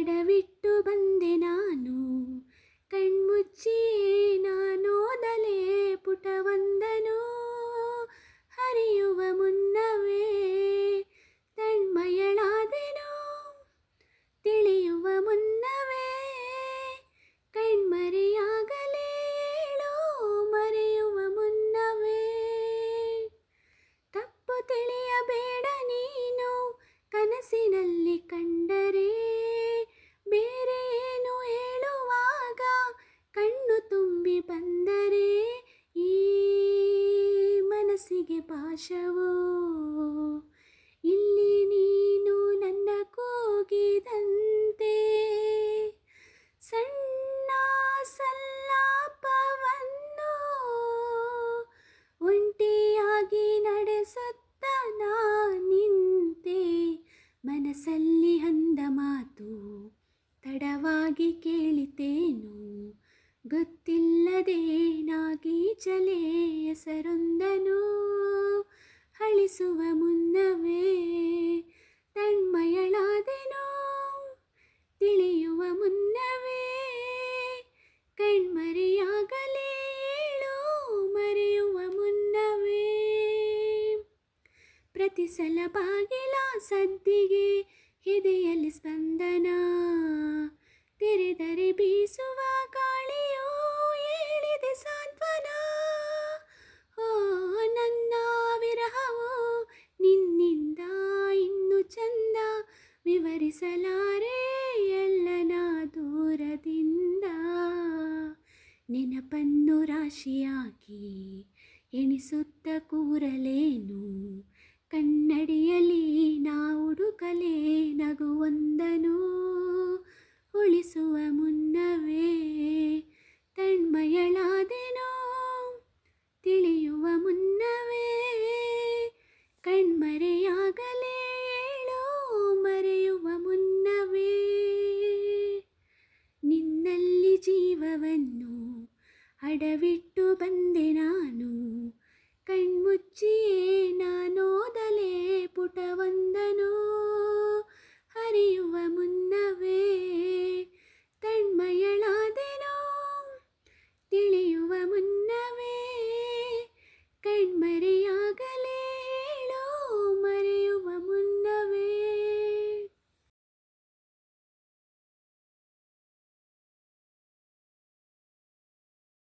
ಅಡವಿಟ್ಟು ಬಂದೆ ನಾನು, ಕಣ್ಮುಚ್ಚಿ ನಾನೋದಲೇ ಪುಟವೊಂದನು. ಹರಿಯುವ ಮುನ್ನವೇ ತಣ್ಮಯಳಾದೆನು, ತಿಳಿಯುವ ಮುನ್ನವೇ ಕಣ್ಮರೆಯಾಗಲೇಳು, ಮರೆಯುವ ಮುನ್ನವೇ. ತಪ್ಪು ತಿಳಿಯಬೇಡ ನೀನು, ಕನಸಿನಲ್ಲಿ ಕಂಡರೆ ಬೇರೆ ಏನು ಹೇಳುವಾಗ ಕಣ್ಣು ತುಂಬಿ ಬಂದರೆ ಈ ಮನಸ್ಸಿಗೆ ಪಾಶವೋ. ಇಲ್ಲಿ ನೀನು ನನ್ನ ಕೂಗಿದಂತೆ ಸಣ್ಣ ಸಲ್ಲಾಪವನ್ನು ಒಂಟಿಯಾಗಿ ನಡೆಸುತ್ತ ನಾ ನಿಂತೆ. ಮನಸ್ಸಲ್ಲಿ ಅಂದ ಮಾತು ತಡವಾಗಿ ಕೇಳಿತೇನು, ಗೊತ್ತಿಲ್ಲದೆ ನಾಗೀಚಲೇ ಹೆಸರೊಂದನು. ಅಳಿಸುವ ಮುನ್ನವೇ ತಣ್ಮಯಳಾದೆನು, ತಿಳಿಯುವ ಮುನ್ನವೇ ಕಣ್ಮರೆಯಾಗಲೇಳು, ಮರೆಯುವ ಮುನ್ನವೇ. ಪ್ರತಿ ಸಲ ಬಾಗಿಲ ಸದ್ದಿಗೆ ಎದೆಯಲ್ಲಿ ಸ್ಪಂದನ, ತೆರೆದರೆ ಬೀಸುವ ಗಾಳಿಯೋ ಹೇಳಿದೆ ಸಾಂತ್ವನ. ಓ ನನ್ನ ವಿರಹವು ನಿನ್ನಿಂದ ಇನ್ನು ಚಂದ, ವಿವರಿಸಲಾರೆ ಎಲ್ಲನ ದೂರದಿಂದ. ನೆನಪನ್ನು ರಾಶಿಯಾಗಿ ಎಣಿಸುತ್ತ ಕೂರಲೇನು, ಕನ್ನಡಿಯಲ್ಲಿ ನಾ ಹುಡುಕಲೇ ನಗುವೊಂದನು. ಉಳಿಸುವ ಮುನ್ನವೇ ತಣ್ಮಯಳಾದೆನು, ತಿಳಿಯುವ ಮುನ್ನವೇ ಕಣ್ಮರೆಯಾಗಲೇಳು, ಮರೆಯುವ ಮುನ್ನವೇ. ನಿನ್ನಲ್ಲಿ ಜೀವವನ್ನು ಅಡವಿಟ್ಟು ಬಂದ